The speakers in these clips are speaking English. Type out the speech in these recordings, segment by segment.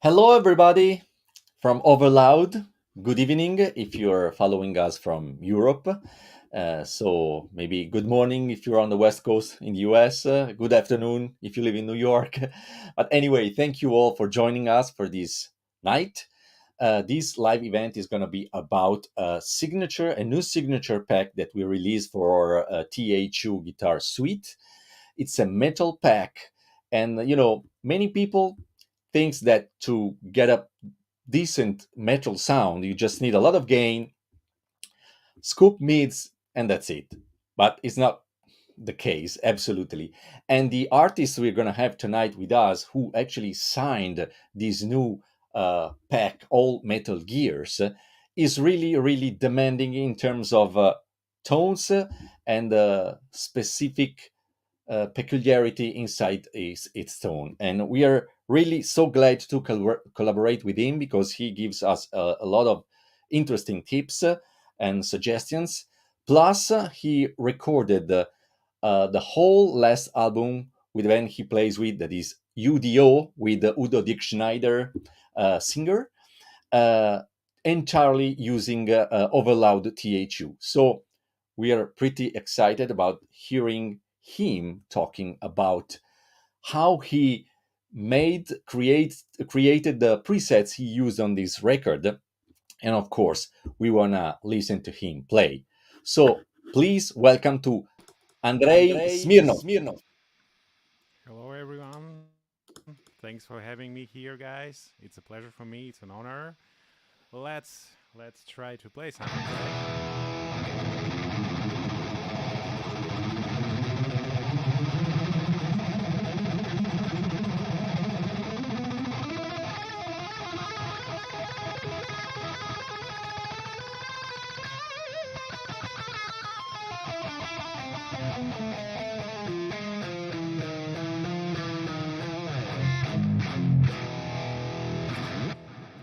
Hello, everybody from Overloud. Good evening if you're following us from Europe. So maybe good morning if you're on the West Coast in the US. Good afternoon if you live in New York. But anyway, thank you all for joining us for this night. This live event is going to be about a new signature pack that we released for our THU Guitar Suite. It's a metal pack, and many people thinks that to get a decent metal sound, you just need a lot of gain, scoop mids, and that's it. But it's not the case, absolutely. And the artists we're going to have tonight with us who actually signed these new pack, all metal gears, is really, really demanding in terms of tones and specific peculiarity inside its tone. And we are really so glad to collaborate with him because he gives us a lot of interesting tips and suggestions. Plus, he recorded the whole last album with when he plays with, that is U.D.O, with the U.D.O Schneider singer, uh, entirely using Overloud THU. So we are pretty excited about hearing him talking about how he created the presets he used on this record, and of course we want to listen to him play. So please welcome to Andrey Andrei Smirnoff. Smirnoff. Hello, everyone. Thanks for having me here, guys. It's a pleasure for me. It's an honor. Let's try to play something today.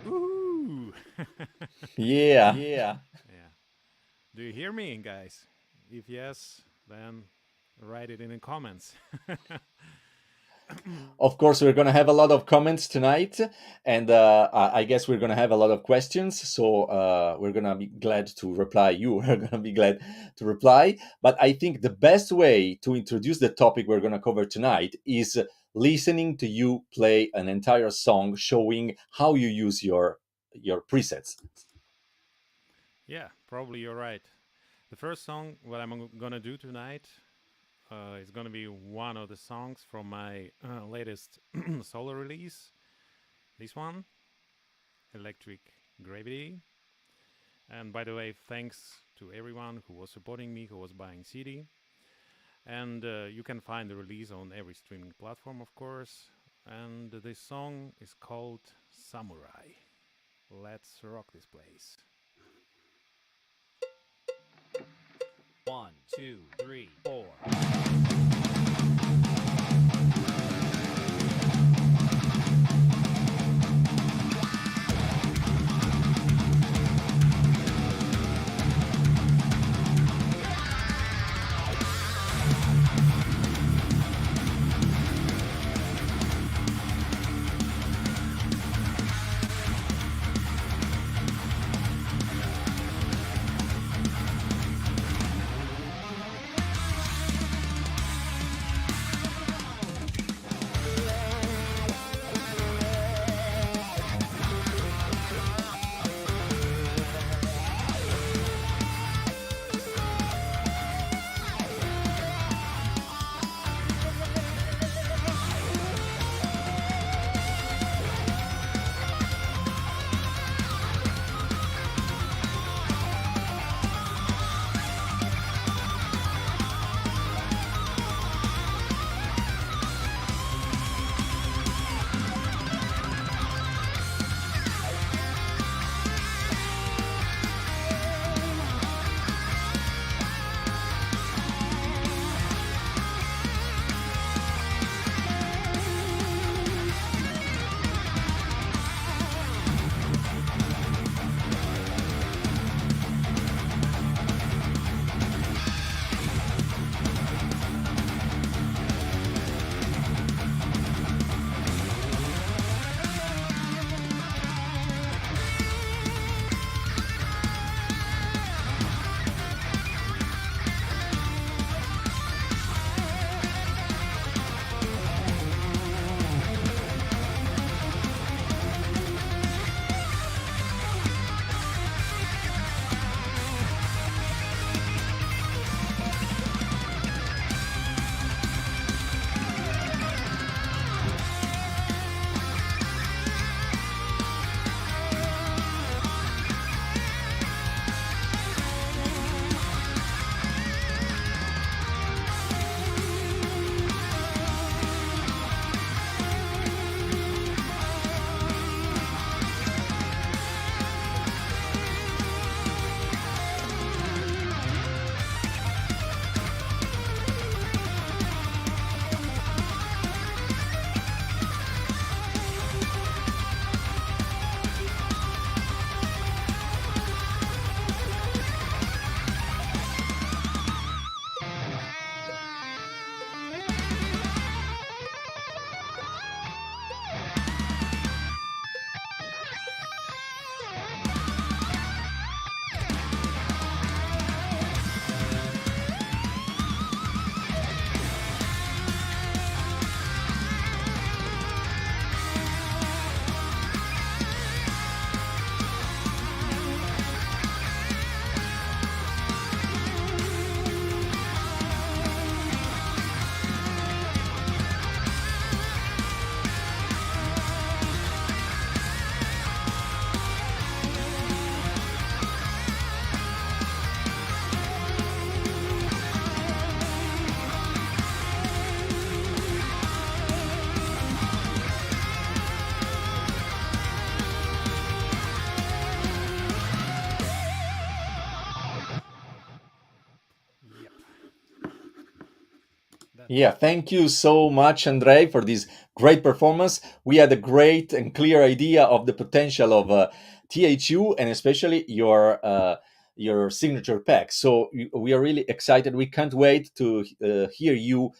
Ooh. Yeah. Yeah. Yeah. Do you hear me, guys? If yes, then write it in the comments. Of course, we're going to have a lot of comments tonight, and I guess we're going to have a lot of questions. So we're going to be glad to reply. You are going to be glad to reply. But I think the best way to introduce the topic we're going to cover tonight is listening to you play an entire song, showing how you use your presets. Yeah, probably you're right. The first song, what I'm gonna do tonight, is gonna be one of the songs from my latest solo release. This one, Electric Gravity. And by the way, thanks to everyone who was supporting me, who was buying CD. And you can find the release on every streaming platform, of course. And this song is called Samurai. Let's rock this place. One, two, three, four. Yeah, thank you so much, Andrei, for this great performance. We had a great and clear idea of the potential of THU and especially your signature pack. So we are really excited. We can't wait to hear you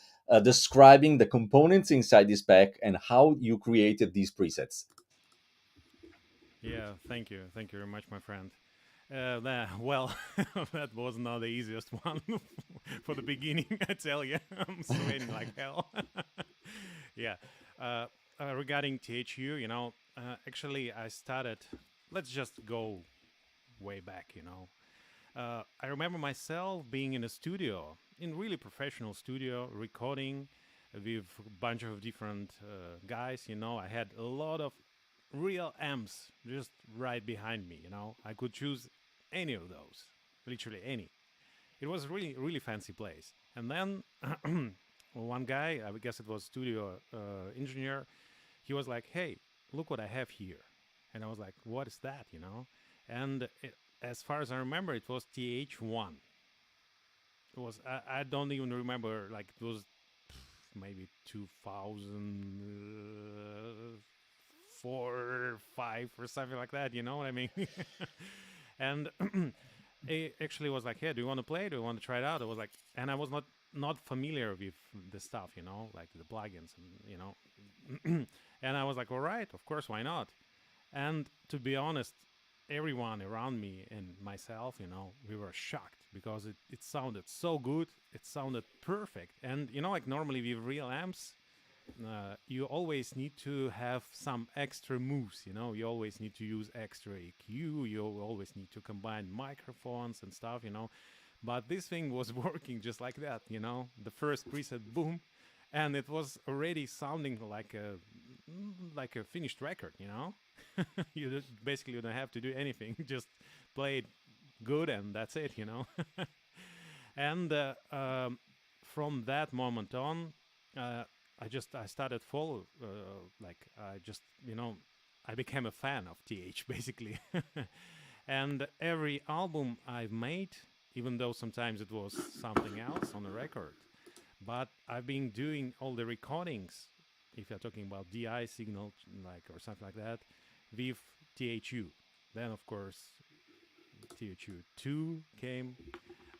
describing the components inside this pack and how you created these presets. Yeah, thank you very much, my friend. Well, that was not the easiest one for the beginning. I tell you, I'm sweating like hell. Yeah. Uh, Regarding THU, actually, I started. Let's just go way back. I remember myself being in a studio, in really professional studio, recording with a bunch of different guys. I had a lot of real amps just right behind me. I could choose any of those, literally any. It was really, really fancy place. And then one guy, I guess it was studio engineer, he was like, "Hey, look what I have here," and I was like, "What is that?" And as far as I remember, it was TH1. It was I don't even remember, like it was maybe 2004, 5 or something like that. You know what I mean? And it actually was like, "Hey, do you want to play? Do you want to try it out?" I was like, and I was not familiar with the stuff, like the plugins and and I was like, "All right, of course, why not?" And to be honest, everyone around me and myself, we were shocked because it sounded so good. It sounded perfect. And, like normally with real amps, you always need to have some extra moves, You always need to use extra EQ. You always need to combine microphones and stuff, But this thing was working just like that, The first preset, boom, and it was already sounding like a finished record, basically you don't have to do anything, just play it good, and that's it, And from that moment on, uh, I started follow like I just I became a fan of TH basically. And every album I've made, even though sometimes it was something else on the record, but I've been doing all the recordings, if you're talking about DI signal, like, or something like that, with THU. Then, of course, THU2 came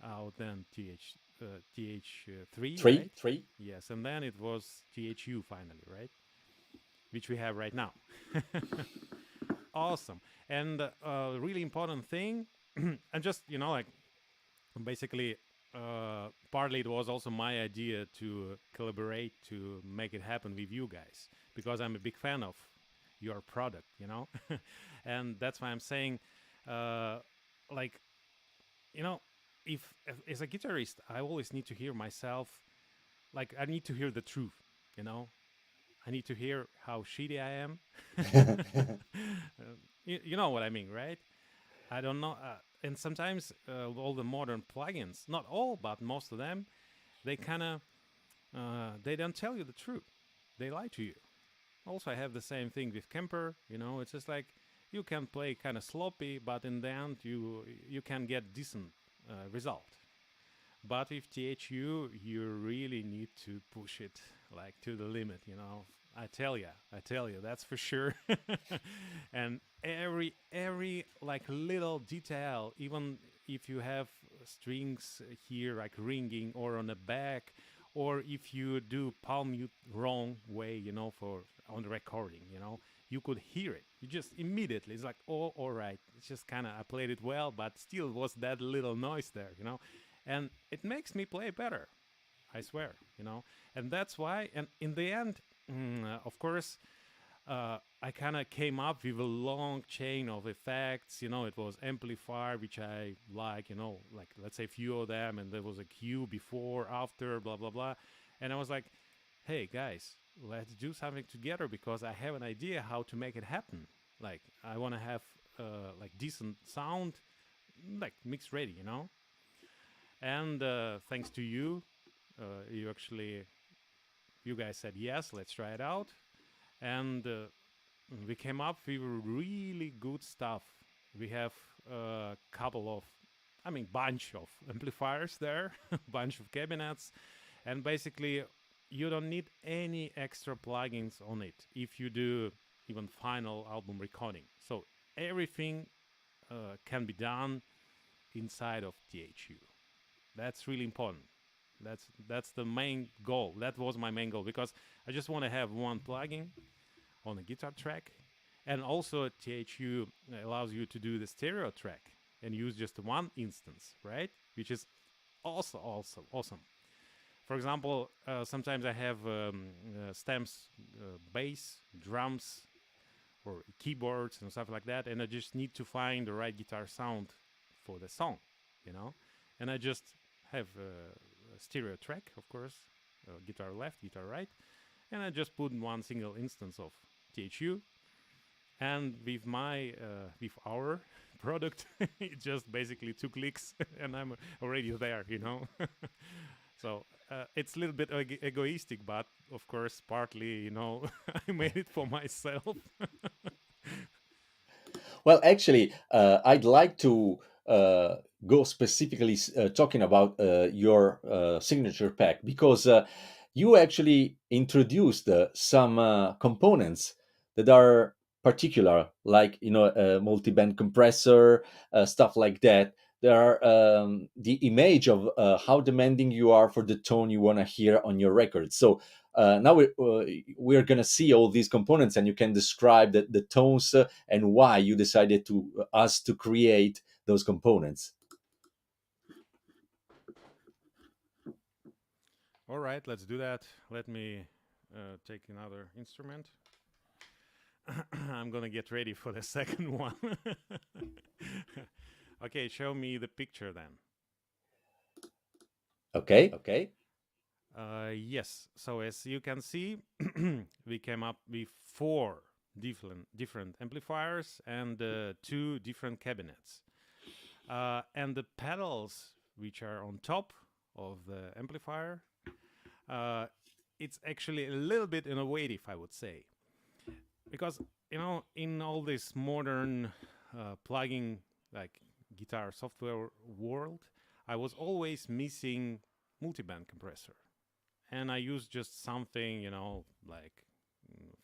out, then TH3, Three, right? three. Yes, and then it was THU finally, right? Which we have right now. Awesome. And really important thing, and just, like, basically, partly it was also my idea to collaborate to make it happen with you guys because I'm a big fan of your product, and that's why I'm saying, uh, like, you know, if as a guitarist, I always need to hear myself, like, I need to hear the truth, you know. I need to hear how shitty I am. You know what I mean, right? I don't know. And sometimes all the modern plugins, not all, but most of them, they kind of they don't tell you the truth. They lie to you. Also, I have the same thing with Kemper. It's just like you can play kind of sloppy, but in the end, you can get decent result. But with THU, you really need to push it like to the limit. I tell you, that's for sure. And every like little detail, even if you have strings here like ringing or on the back, or if you do palm mute wrong way, for on the recording, you could hear it. You just immediately, it's like, oh, all right. It's just kind of I played it well, but still was that little noise there, and it makes me play better. I swear, and that's why. And in the end, of course, I kind of came up with a long chain of effects. It was amplifier, which I like. Like let's say few of them, and there was a cue before, after, blah blah blah. And I was like, hey guys, let's do something together because I have an idea how to make it happen. Like I want to have like decent sound, like mixed ready, And thanks to you, you actually, you guys said yes, let's try it out, and we came up with really good stuff. We have a couple of, I mean, bunch of amplifiers there, bunch of cabinets, and basically you don't need any extra plugins on it if you do even final album recording. So everything can be done inside of THU. That's really important. That's the main goal. That was my main goal because I just want to have one plugin on a guitar track, and also THU allows you to do the stereo track and use just one instance, right? Which is also awesome. For example, sometimes I have stems, bass, drums, or keyboards and stuff like that, and I just need to find the right guitar sound for the song, you know. And I just have a stereo track, of course, guitar left, guitar right, and I just put one single instance of THU, and with my with our product, it just basically 2 clicks, and I'm already there, you know. So it's a little bit egoistic, but of course, partly, you know, I made it for myself. Well, actually, I'd like to go specifically talking about your signature pack because you actually introduced some components that are particular, like a multi-band compressor, stuff like that. There are the image of how demanding you are for the tone you want to hear on your record. So now we're going to see all these components, and you can describe the tones and why you decided to us to create those components. All right, let's do that. Let me take another instrument. I'm gonna get ready for the second one. Okay, show me the picture then. Okay, okay. Yes, so as you can see, we came up with four different amplifiers and two different cabinets. And the pedals, which are on top of the amplifier, it's actually a little bit innovative, I would say, because in all this modern plugging like guitar software world, I was always missing multiband compressor, and I used just something like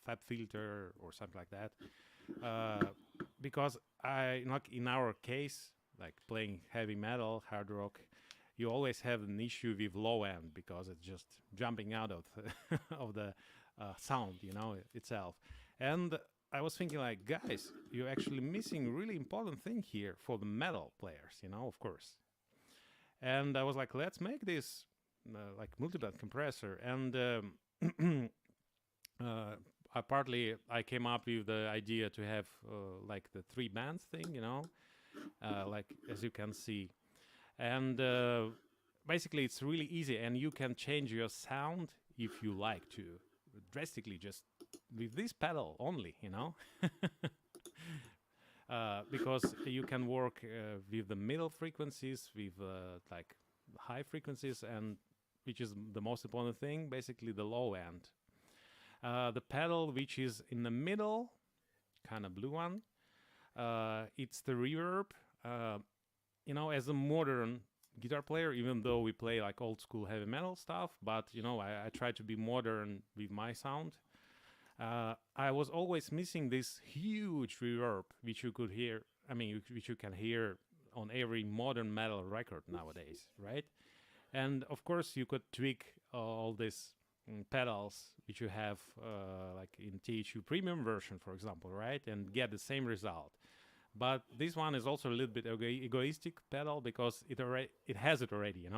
fab filter or something like that, because I like in our case, like playing heavy metal, hard rock, you always have an issue with low end because it's just jumping out of of the sound, itself. And I was thinking, like, guys, you're actually missing really important thing here for the metal players, of course. And I was like, let's make this like multiband compressor. And partly I came up with the idea to have like the 3 bands thing, like as you can see. And basically it's really easy, and you can change your sound if you like to drastically just with this pedal only, because you can work with the middle frequencies, with like high frequencies, and which is the most important thing, basically the low end. The pedal which is in the middle, kind of blue one, it's the reverb. As a modern guitar player, even though we play like old school heavy metal stuff, but I try to be modern with my sound. I was always missing this huge reverb, which you could hear. I mean, which you can hear on every modern metal record nowadays, right? And of course, you could tweak all these pedals, which you have like in THU Premium version, for example, right? And get the same result. But this one is also a little bit egoistic pedal because it has it already,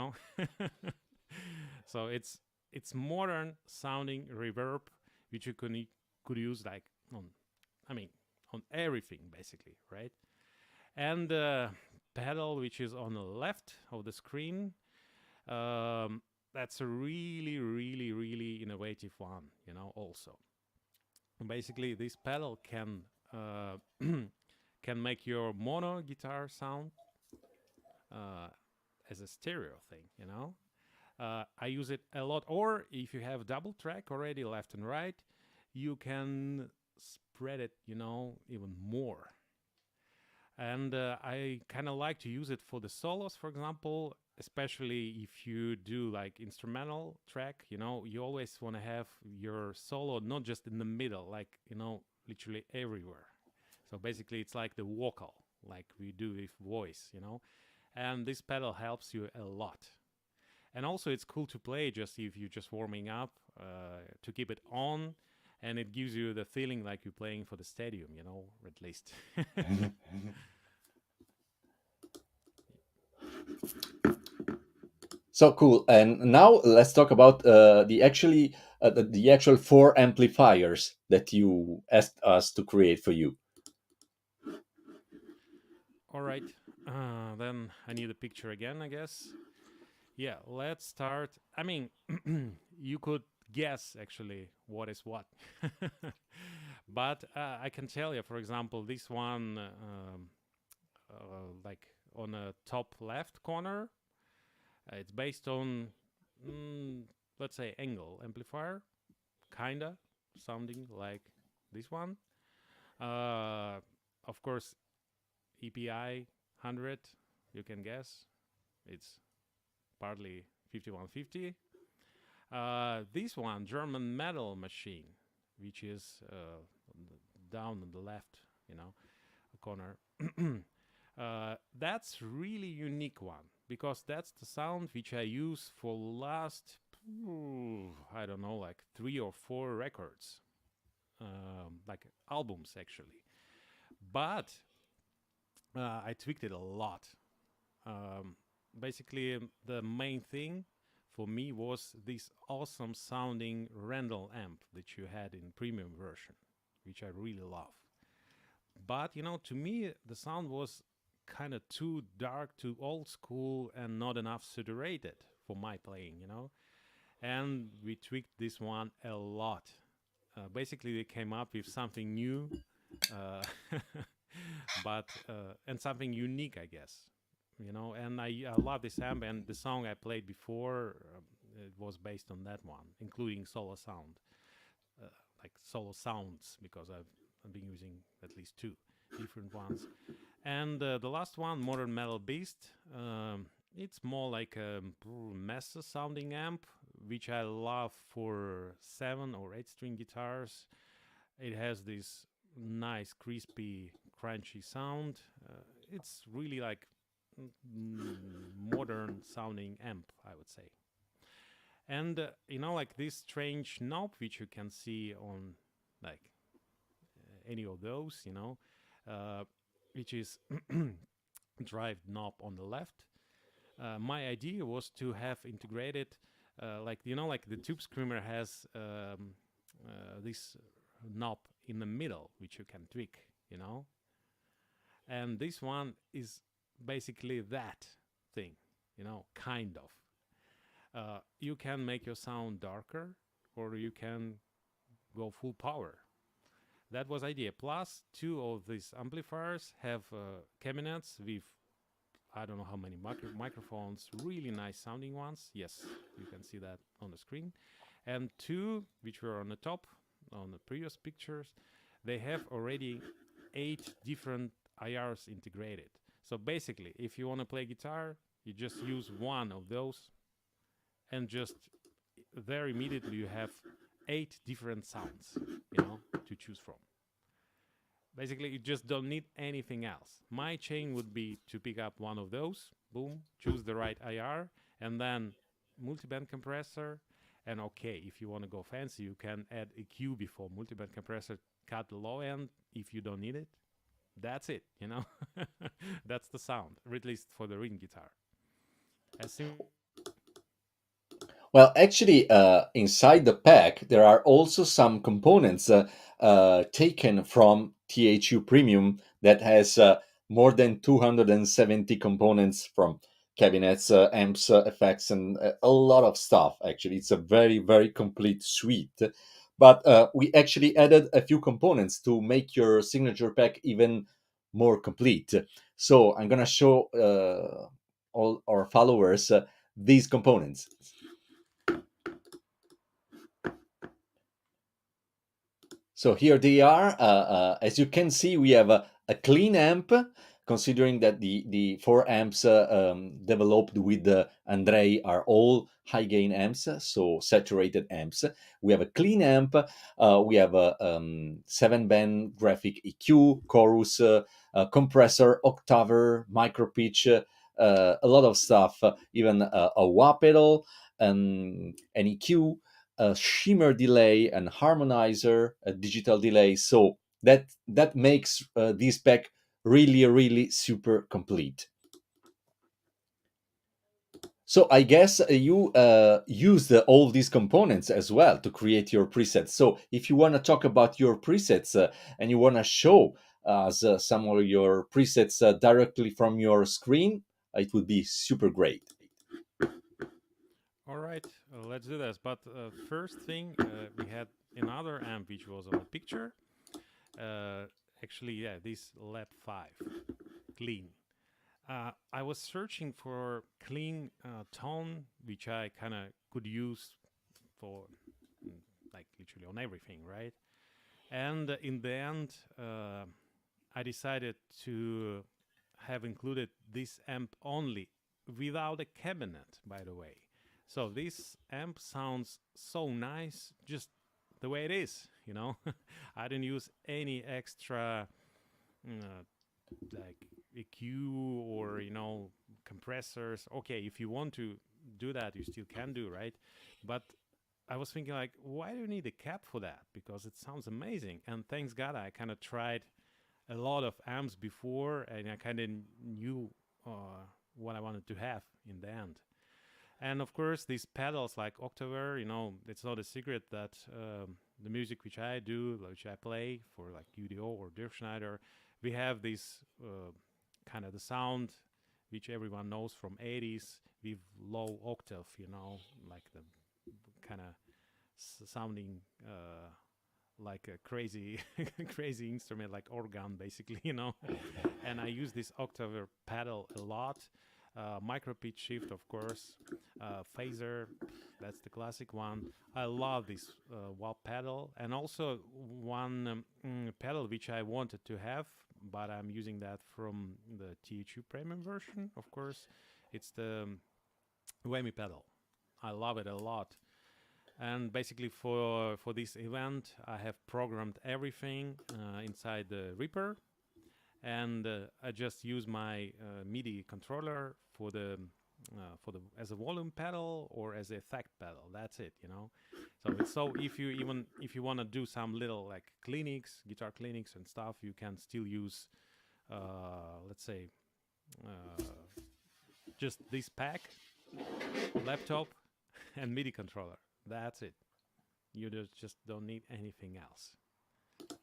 So it's modern sounding reverb, which you could use like on everything basically, right? And the pedal which is on the left of the screen, that's a really, really, really innovative one, also. Basically, this pedal can can make your mono guitar sound as a stereo thing, I use it a lot. Or if you have double track already, left and right, you can spread it, even more. And I kind of like to use it for the solos, for example. especially if you do like instrumental track, you always want to have your solo not just in the middle, like, literally everywhere. So basically, it's like the vocal, like we do with voice. And this pedal helps you a lot. And also, it's cool to play just if you're just warming up, to keep it on, and it gives you the feeling like you're playing for the stadium, at least. So cool. And now let's talk about the actual four amplifiers that you asked us to create for you. All right. Then I need a picture again, I guess. Yeah, let's start. I mean, you could guess actually what is what. But I can tell you, for example, this one, like on the top left corner, it's based on, mm, let's say, angle amplifier, kinda sounding like this one. Uh, of course, EPI 100, you can guess. It's partly 5150. This one, German metal machine, which is down on the left, corner. That's really unique one because that's the sound which I use for last, I don't know, like 3 or 4 records, like albums actually. But I tweaked it a lot. Um, Basically, the main thing for me was this awesome sounding Randall amp that you had in premium version, which I really love. But to me, the sound was kind of too dark, too old school, and not enough saturated for my playing. And we tweaked this one a lot. Basically, they came up with something new, uh, but and something unique, I guess. And I love this amp, and the song I played before, it was based on that one, including solo sound, uh, like solo sounds, because I've been using at least 2 different ones. And the last one, Modern Metal Beast, it's more like a master sounding amp, which I love for 7 or 8 string guitars. It has this nice, crispy, crunchy sound. It's really like modern sounding amp, I would say. And like this strange knob, which you can see on like any of those, uh, which is drive knob on the left. My idea was to have integrated, like the tube screamer has this knob in the middle, which you can tweak, and this one is basically that thing, kind of. You can make your sound darker, or you can go full power. That was idea. Plus, 2 of these amplifiers have cabinets with I don't know how many microphones, really nice sounding ones. Yes, you can see that on the screen. And 2, which were on the top, on the previous pictures, they have already 8 different IRs integrated. So basically, if you want to play guitar, you just use one of those, and just there immediately you have 8 different sounds, to choose from. Basically, you just don't need anything else. My chain would be to pick up one of those, boom, choose the right IR, and then multiband compressor. And okay, if you want to go fancy, you can add a Q before multiband compressor, cut the low end if you don't need it. That's it. That's the sound, or at least for the ring guitar. As simple as that. Well, actually, inside the pack, there are also some components taken from THU Premium that has more than 270 components from cabinets, amps, effects, and a lot of stuff. Actually, it's a very, very complete suite. But we actually added a few components to make your signature pack even more complete. So I'm going to show all our followers these components. So here they are. As you can see, we have a clean amp considering that the four amps developed with Andrey are all high gain amps, so saturated amps. We have a clean amp, we have a 7-band graphic EQ, chorus, compressor, octaver, micro pitch, a lot of stuff, even a wah pedal, an EQ, a shimmer delay, an harmonizer, a digital delay. So that makes this pack really super complete. So I guess you used all these components as well to create your presets. So if you want to talk about your presets and you want to show us some of your presets directly from your screen, it would be super great. All right, let's do this. But first thing, we had another amp which was on the picture. Uh, Actually, yeah, this Lab 5 clean. I was searching for clean tone, which I kind of could use for like literally on everything, right? And in the end, I decided to have included this amp only without a cabinet, by the way. So this amp sounds so nice just the way it is, you know? I didn't use any extra uh, like EQ or, compressors. Okay, if you want to do that, you still can do, right? But I was thinking like, why do you need a cab for that? Because it sounds amazing. And thanks God, I kind of tried a lot of amps before, and I kind of knew what I wanted to have in the end. And of course, these pedals like Octaver, it's not a secret that the music which I do, which I play for like U.D.O or Dirk Schneider, we have this kind of the sound which everyone knows from 80s with low octave, like the kind of sounding like a crazy crazy instrument like organ basically, and I use this octave pedal a lot. Micro pitch shift, of course, phaser, that's the classic one. I love this wah pedal, and also one pedal which I wanted to have, but I'm using that from the THU premium version, of course. It's the whammy pedal. I love it a lot. And basically for this event, I have programmed everything inside the Reaper, and I just use my MIDI controller for the as a volume pedal or as a effect pedal. That's it. So it's so if you want to do some little like clinics, guitar clinics and stuff, you can still use let's say uh, just this pack, laptop, and MIDI controller. That's it. You just don't need anything else.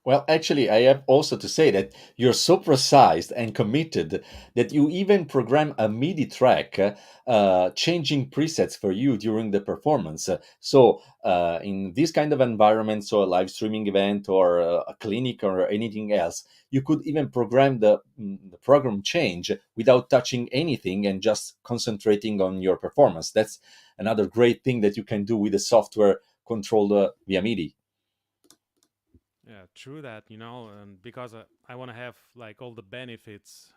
Well, actually, I have also to say that you're so precise and committed that you even program a MIDI track changing presets for you during the performance. So, in this kind of environment, so a live streaming event or a clinic or anything else, you could even program the program change without touching anything and just concentrating on your performance. That's another great thing that you can do with the software controlled via MIDI. Yeah, true that, and because I want to have like all the benefits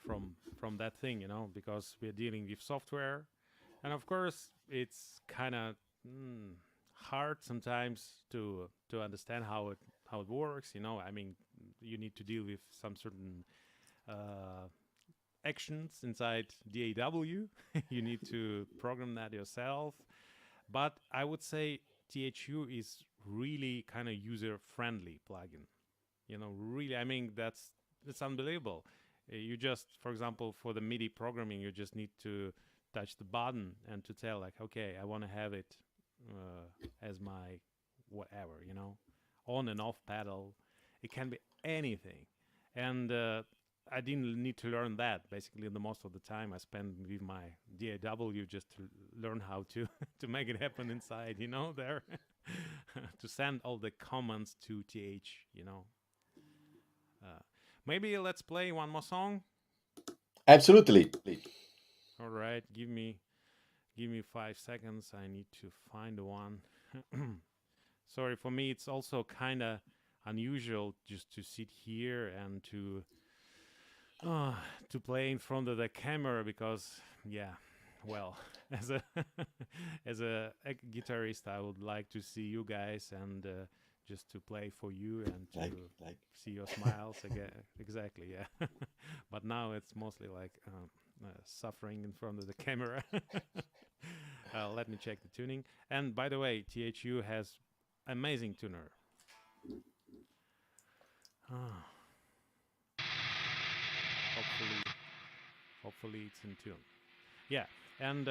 from that thing, because we're dealing with software, and of course it's kind of hard sometimes to understand how it works. I mean, you need to deal with some certain uh, actions inside DAW. You need to program that yourself. But I would say THU is really kind of user friendly plugin. Really, I mean, that's unbelievable. You just, for example, for the MIDI programming, you just need to touch the button and to tell like, okay, I want to have it as my whatever, on and off pedal. It can be anything. And I didn't need to learn that. Basically, the most of the time I spend with my DAW just to learn how to to make it happen inside. There to send all the commands to TH. Uh, Maybe let's play one more song. Absolutely. All right, give me 5 seconds. I need to find one. Sorry, for me it's also kind of unusual just to sit here and to uh, to play in front of the camera because, yeah, well, as a as a guitarist, I would like to see you guys and just to play for you and Like, to like, see your smiles again. Exactly, yeah. But now it's mostly like suffering in front of the camera. Let me check the tuning. And by the way, THU has amazing tuner. Ah, hopefully, hopefully it's in tune. Yeah, and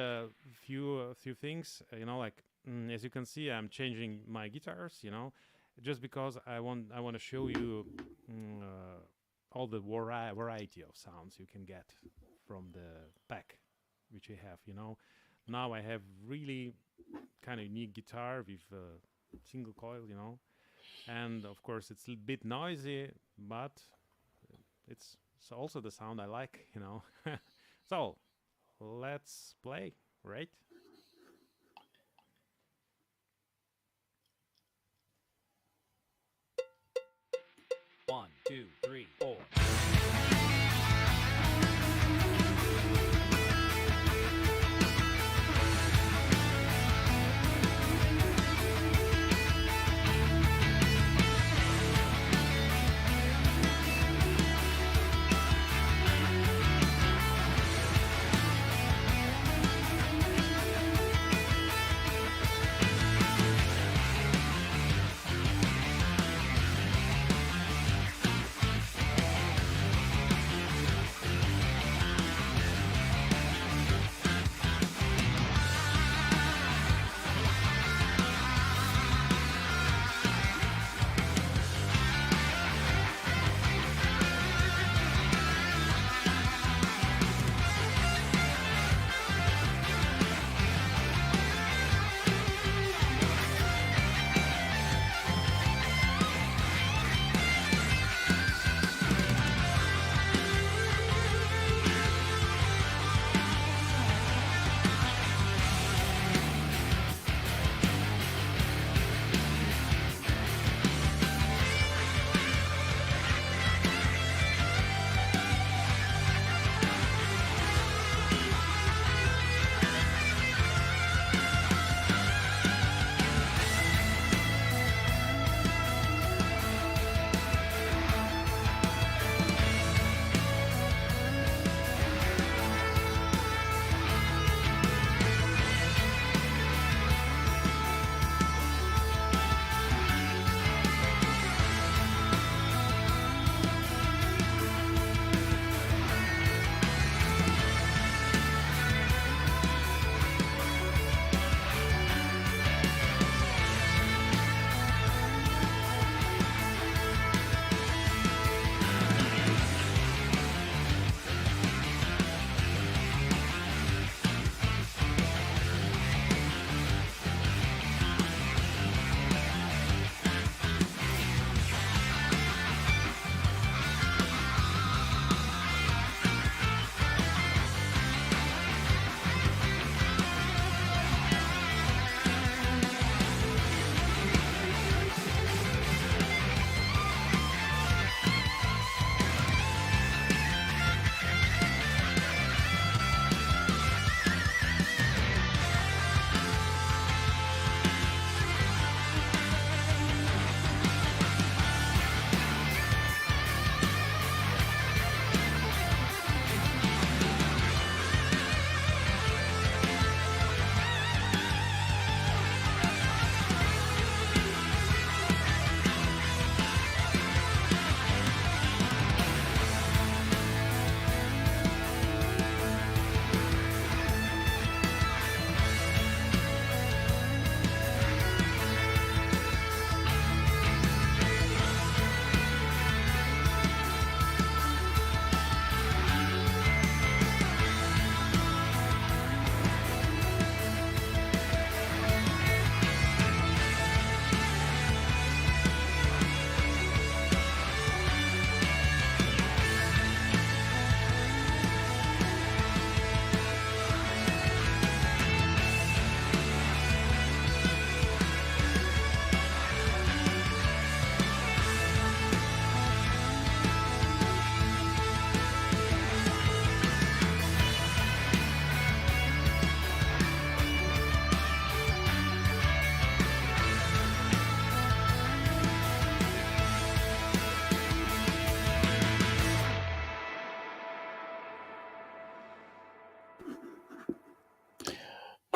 few things. Like as you can see, I'm changing my guitars. Just because I want to show you all the variety of sounds you can get from the pack which I have. Now I have really kind of unique guitar with single coil. And of course it's a bit noisy, but it's also the sound I like. So let's play, right? One, two, three, four.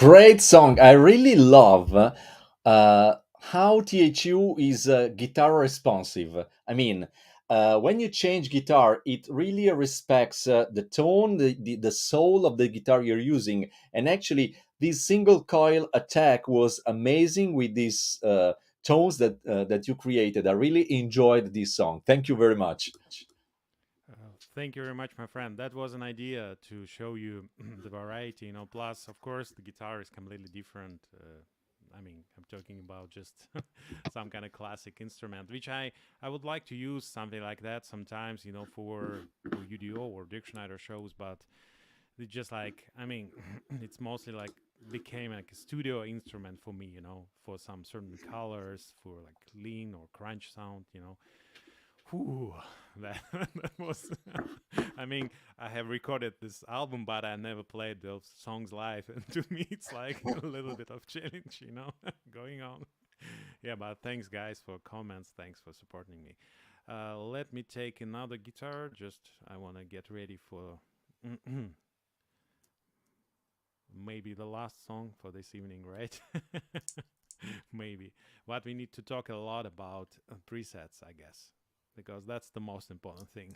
Great song. I really love how THU is guitar responsive. I mean, when you change guitar, it really respects the tone, the soul of the guitar you're using. And actually, this single coil attack was amazing with these tones that you created. I really enjoyed this song. Thank you very much. Thank you very much, my friend. That was an idea to show you the variety, Plus, of course, the guitar is completely different. I mean, I'm talking about just some kind of classic instrument, which I would like to use something like that sometimes, for U.D.O or Dick Schneider shows, but it's just like, I mean, it's mostly like became like a studio instrument for me, for some certain colors, for like clean or crunch sound. Whew, that, that was. I mean, I have recorded this album, but I never played those songs live, and to me, it's like a little bit of challenge, going on. Yeah, but thanks, guys, for comments. Thanks for supporting me. Let me take another guitar. Just I want to get ready for maybe the last song for this evening, right? Maybe. But we need to talk a lot about presets, I guess, because that's the most important thing.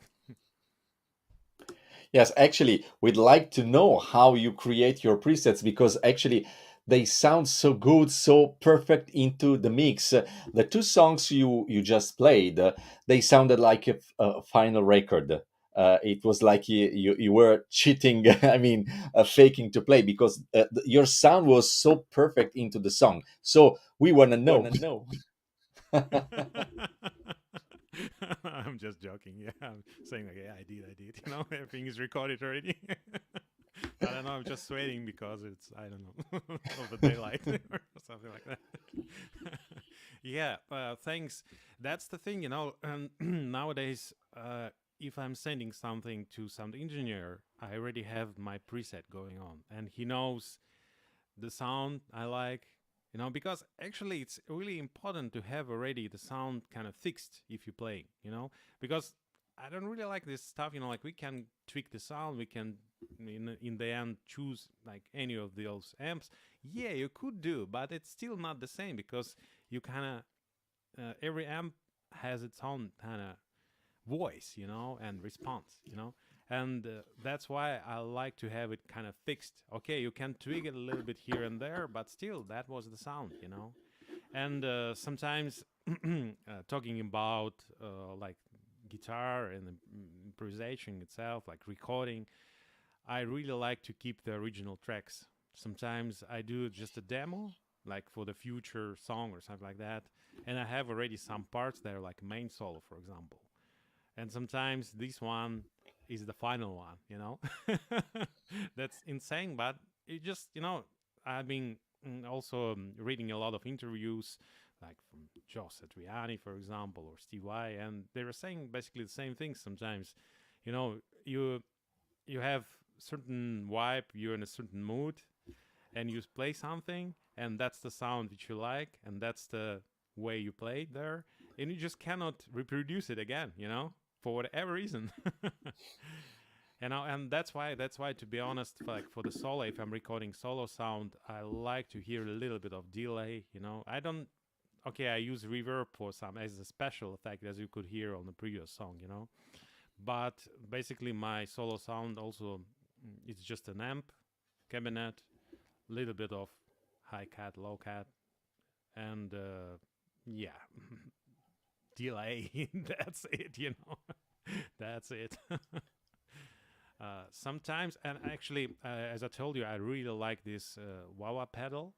Yes, actually, we'd like to know how you create your presets because actually they sound so good, so perfect into the mix. The two songs you just played, they sounded like a final record. It was like you were cheating, I mean, faking to play because your sound was so perfect into the song. So we want to know. I'm just joking. Yeah, I'm saying like, yeah, I did. Everything is recorded already. But I know I'm just sweating because it's I don't know of the daylight or something like that. Yeah, thanks. That's the thing, And nowadays, if I'm sending something to some engineer, I already have my preset going on, and he knows the sound I like, because actually it's really important to have already the sound kind of fixed if you play, because I don't really like this stuff, like we can tweak the sound, we can in the end choose like any of those amps. Yeah, you could do, but it's still not the same because you kind of every amp has its own kind of voice, and response, and that's why I like to have it kind of fixed. Okay, you can tweak it a little bit here and there, but still, that was the sound, And sometimes talking about like guitar and the improvisation itself, like recording, I really like to keep the original tracks. Sometimes I do just a demo, like for the future song or something like that, and I have already some parts that are like main solo, for example, and sometimes this one is the final one, That's insane, but it just, I've been also reading a lot of interviews like from Joe Satriani, for example, or Steve Vai, and they were saying basically the same thing sometimes. You you have certain vibe, you're in a certain mood, and you play something, and that's the sound that you like, and that's the way you play it there, and you just cannot reproduce it again, for whatever reason. And that's why to be honest, like for the solo, if I'm recording solo sound, I like to hear a little bit of delay. I don't. Okay, I use reverb for some as a special effect, as you could hear on the previous song. But basically, my solo sound also it's just an amp, cabinet, little bit of high cat, low cat, and yeah, delay. That's it. That's it. Sometimes, and actually, as I told you, I really like this wah pedal,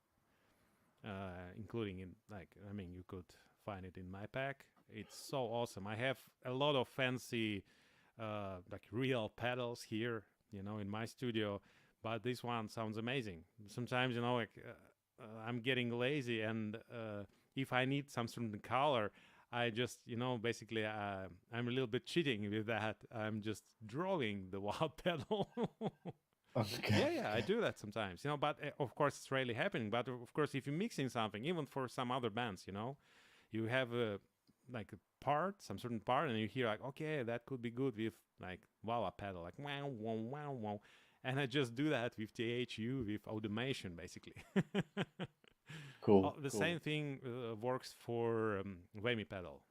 including in like, I mean, you could find it in my pack. It's so awesome. I have a lot of fancy, like real pedals here, in my studio, but this one sounds amazing. Sometimes, like I'm getting lazy, and if I need some certain color, I just, basically, I'm a little bit cheating with that. I'm just drawing the wild pedal. Okay. Yeah, I do that sometimes, but of course it's rarely happening. But of course, if you're mixing something, even for some other bands, you have a like a part, some certain part, and you hear like, okay, that could be good with like wah pedal, like wow, wow, wow, wow. And I just do that with THU with automation, basically. Cool, The cool. same thing works for Whammy pedal.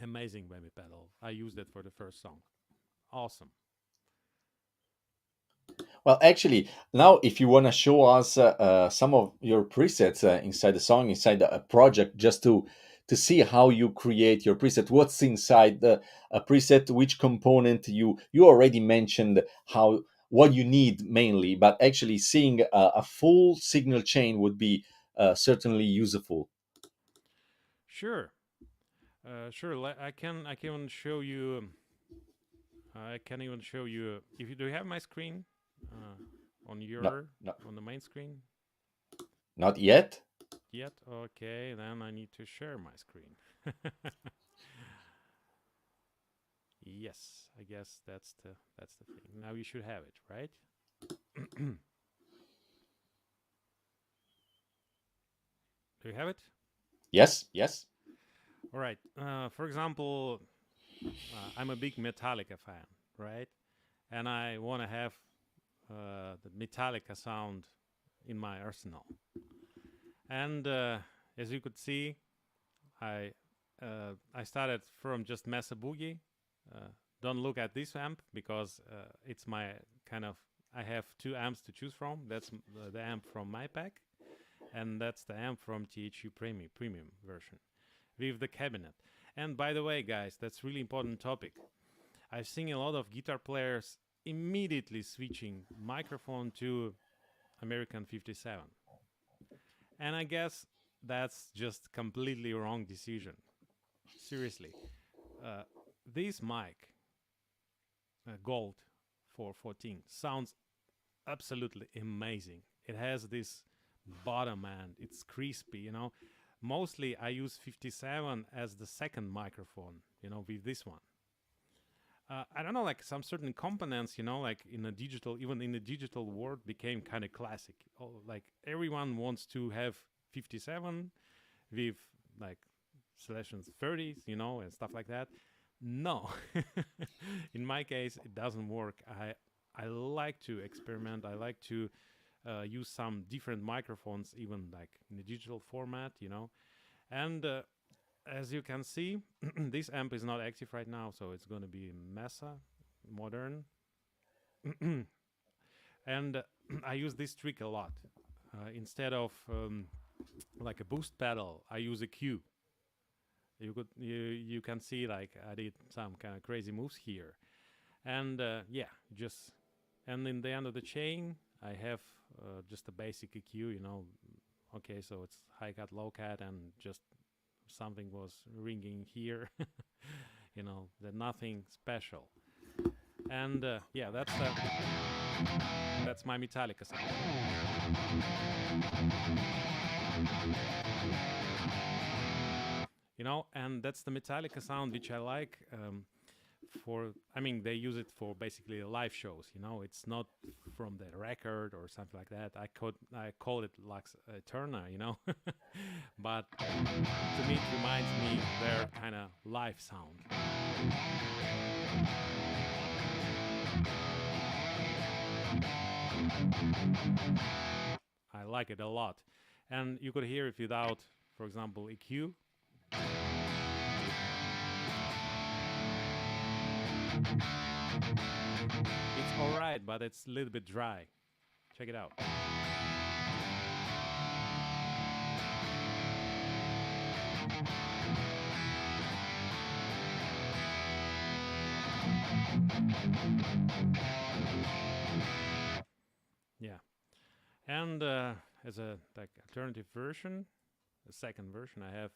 Amazing Whammy pedal. I used it for the first song. Awesome. Well, actually, now if you want to show us some of your presets inside the song, inside a project, just to see how you create your preset, what's inside a preset, which component you already mentioned how what you need mainly, but actually seeing a full signal chain would be certainly useful. Sure. Sure. I can show you. I can even show you. If you do you have my screen on No, your no, on the main screen not yet. yet? Okay, then I need to share my screen. Yes, I guess that's the thing. Now you should have it, right? Do you have it? Yes, yes. All right. For example, I'm a big Metallica fan, right? And I want to have the Metallica sound in my arsenal. And as you could see, I I started from just Mesa Boogie. Uh, don't look at this amp because it's my kind of. I have two amps to choose from. That's the amp from my pack, and that's the amp from THU Premium version with the cabinet. And by the way, guys, that's really important topic. I've seen a lot of guitar players immediately switching microphone to American 57. And I guess that's just completely wrong decision. Seriously. Uh, this mic, Gold 414, sounds absolutely amazing. It has this bottom end, it's crispy, you know. Mostly I use 57 as the second microphone, you know, with this one. I don't know, like some certain components, you know, like in a digital, even in the digital world, became kind of classic. Oh, like everyone wants to have 57 with like selections 30s, you know, and stuff like that. No, in my case, it doesn't work. I like to experiment. I like to use some different microphones, even like in the digital format, you know. And as you can see, this amp is not active right now, so it's going to be Mesa modern. And I use this trick a lot. Instead of like a boost pedal, I use a Q. You can see like I did some kind of crazy moves here, and yeah, just and in the end of the chain, I have just a basic EQ. You know, okay, so it's high cut, low cut, and just something was ringing here. You know, that nothing special. And yeah, that's my Metallica sound. You know, and that's the Metallica sound which I like. For I mean, they use it for basically live shows. You know, it's not from the record or something like that. I call it Lux Eterna. You know, but to me, it reminds me their kind of live sound. I like it a lot, and you could hear it without, for example, EQ. It's all right, but it's a little bit dry. Check it out. Yeah, and as a like alternative version, the second version, I have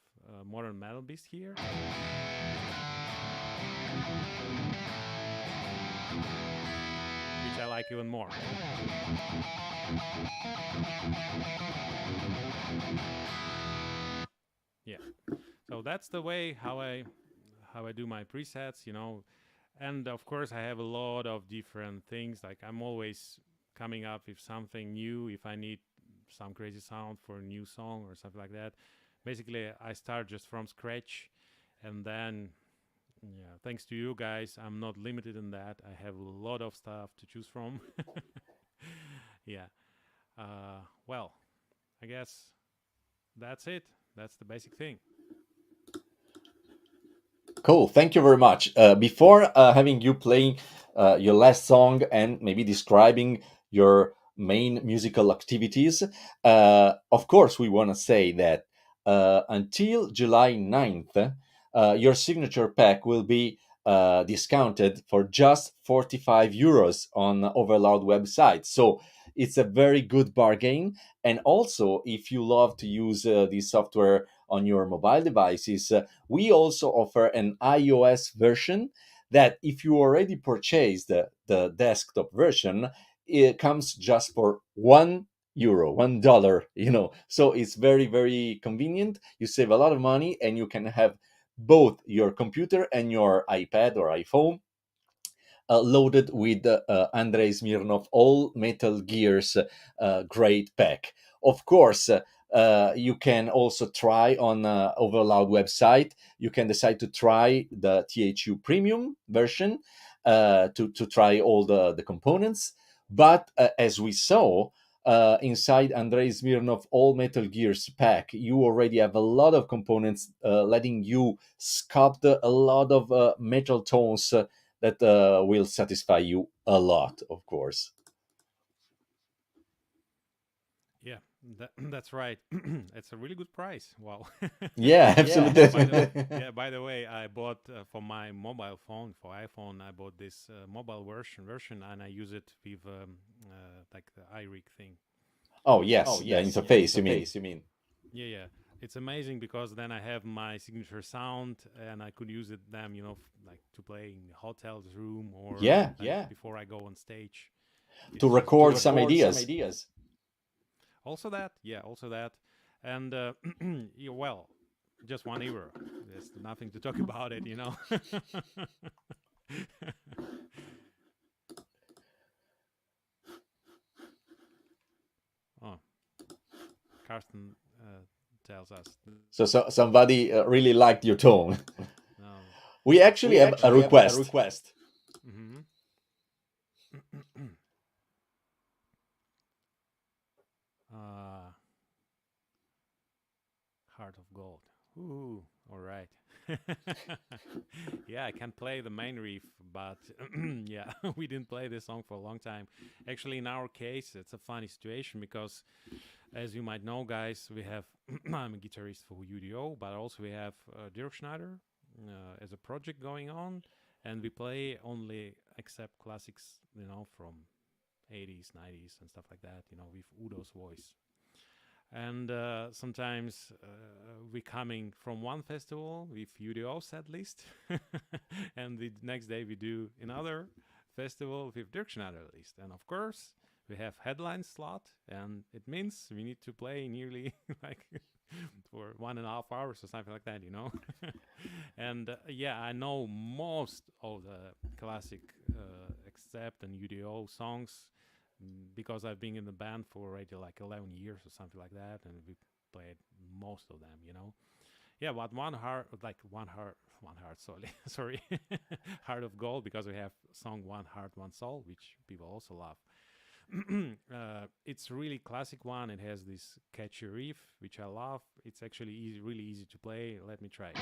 Modern Metal Beast here, which I like even more. Yeah, so that's the way how I do my presets, you know. And of course, I have a lot of different things. Like I'm always coming up with something new if I need some crazy sound for a new song or something like that. Basically, I start just from scratch, and then Yeah, thanks to you guys, I'm not limited in that. I have a lot of stuff to choose from. Yeah. Well, I guess that's it. That's the basic thing. Cool. Thank you very much. Before having you playing your last song and maybe describing your main musical activities, of course, we want to say that until July 9th, your signature pack will be discounted for just 45 euros on Overloud website. So it's a very good bargain. And also, if you love to use this software on your mobile devices, we also offer an iOS version that if you already purchased the desktop version, it comes just for €1, $1, So it's very, very convenient. You save a lot of money and you can have both your computer and your iPad or iPhone loaded with Andrei Smirnoff All Metal Gears Great Pack. Of course, you can also try on Overloud website. You can decide to try the THU Premium version to try all the components. But as we saw, inside Andrei Smirnoff All Metal Gears pack, you already have a lot of components letting you sculpt a lot of metal tones that will satisfy you a lot, of course. Yeah, that's right. It's a really good price. Wow. Yeah, Yeah, absolutely. yeah. By the way, I bought for my mobile phone for iPhone. I bought this mobile version, and I use it with like the iRig thing. Oh, Oh yes, the yes, the interface, you mean. interface. You mean? Yeah, yeah. It's amazing because then I have my signature sound, and I could use it them, like to play in the hotel's room or Yeah, like Yeah. before I go on stage. to It's just To record some record some ideas. ideas. also that, yeah, also that, and yeah, well, just 1 euro. There's nothing to talk about it. Oh, Carsten tells us So somebody really liked your tone. no. We Yeah. actually We have a actually have a request. request. Mm-hmm. uh, Heart of Gold. Ooh, all right. Yeah, I can play the main riff, but yeah, we didn't play this song for a long time. Actually, in our case, it's a funny situation because, as you might know, guys, we have I'm a guitarist for U.D.O, but also we have Dirk Schneider as a project going on, and we play only except classics, from 80s, 90s, and stuff like that, with Udo's voice. And sometimes we coming from one festival with U.D.O set list, and the next day we do another festival with Dirk Schneider list. And of course, we have headline slot, and it means we need to play nearly like for 1.5 hours or something like that. And yeah, I know most of the classic except and U.D.O songs because I've been in the band for already like 11 years or something like that, and we played most of them. Yeah, but one heart, sorry, sorry, Heart of Gold, because we have song One Heart, One Soul, which people also love. It's really classic one. It has this catchy riff, which I love. It's actually easy, really easy to play. Let me try it.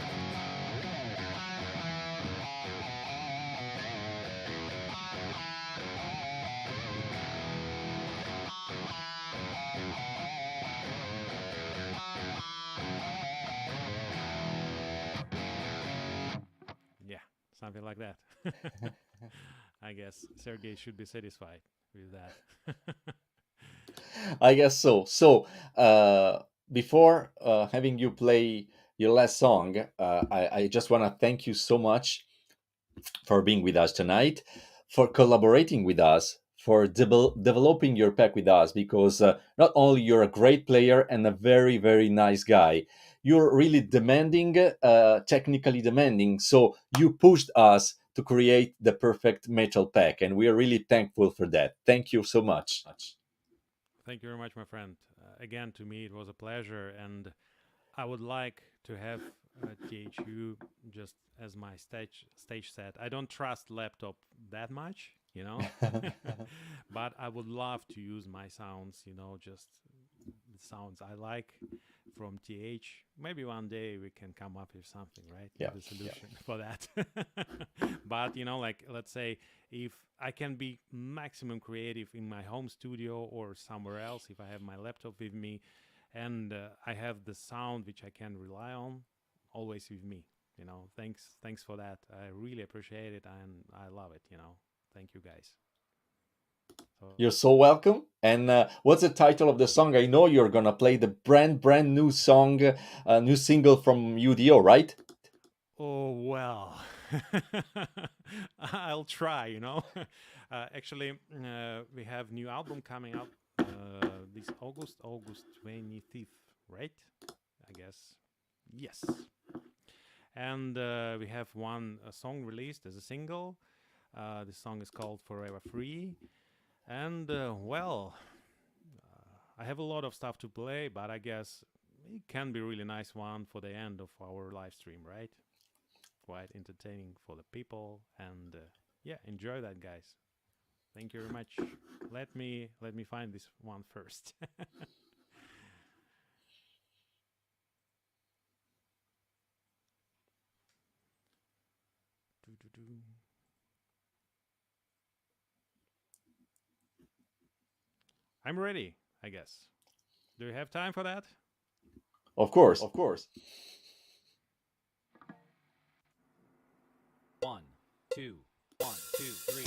Yeah, something like that. I guess Sergey should be satisfied with that. I guess so. So, before having you play your last song, I just want to thank you so much for being with us tonight, for collaborating with us, for developing your pack with us, because not only you're a great player and a very, very nice guy, you're really demanding, technically demanding. So you pushed us to create the perfect metal pack, and we are really thankful for that. Thank you so much. Thank you very much, my friend. Again, to me, it was a pleasure, and I would like to have THU just as my stage set. I don't trust laptop that much, you know, but I would love to use my sounds, you know, just the sounds I like from TH. Maybe one day we can come up with something, right? Yeah, The solution for that. But you know, like let's say if I can be maximum creative in my home studio or somewhere else, if I have my laptop with me and I have the sound which I can rely on, always with me. You know, thanks for that. I really appreciate it and I love it. You know, thank you guys. So, You're so welcome. And what's the title of the song? I know you're gonna play the brand new song, new single from U.D.O, right? oh well, I'll try. You know, actually, we have new album coming up this August 25th, right? I guess yes. And we have one song released as a single. The song is called "Forever Free," and I have a lot of stuff to play, but I guess it can be really nice one for the end of our live stream, right? Quite entertaining for the people, and yeah, enjoy that, guys. Thank you very much. Let me find this one first. Doo-doo-doo. I'm ready, I guess. Do you have time for that? Of course. Of course. 1, 2, 1, 2, 3.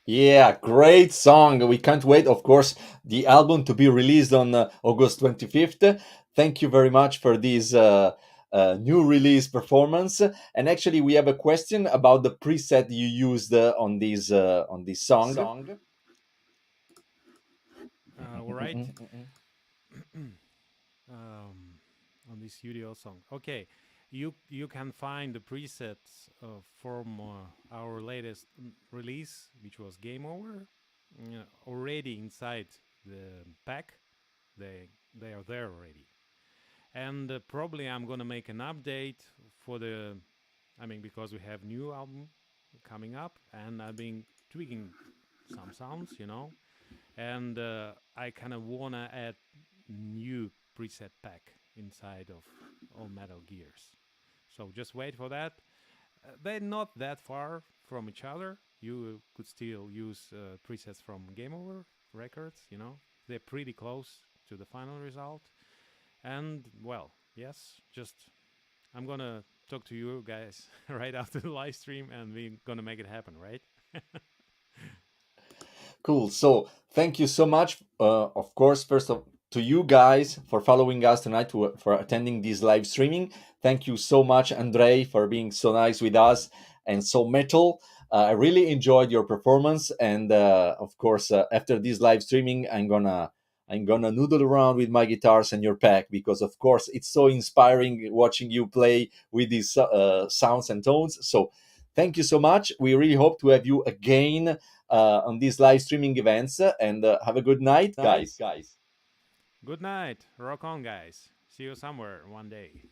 Yeah, great song. We can't wait, of course, the album to be released on August 25th. Thank you very much for this new release performance. And actually, we have a question about the preset you used on this song. All right. um, on this U.D.O song. Okay, you can find the presets from our latest release, which was Game Over, already inside the pack. They are there already, and probably I'm gonna make an update for the. I mean, because we have new album coming up, and I've been tweaking some sounds, and I kind of wanna add new preset pack inside of all Metal Gears. So just wait for that. They're not that far from each other. You could still use presets from Game Over records. They're pretty close to the final result. And well, yes, just I'm gonna talk to you guys right after the live stream, and we're gonna make it happen, right? Cool. So thank you so much, of course, first of to you guys for following us tonight, for attending this live streaming. Thank you so much, Andrei, for being so nice with us and so metal. I really enjoyed your performance, and of course, after this live streaming, I'm gonna noodle around with my guitars and your pack because, of course, it's so inspiring watching you play with these sounds and tones. So, thank you so much. We really hope to have you again on these live streaming events. And have a good night, guys. Good night. Rock on, guys. See you somewhere one day.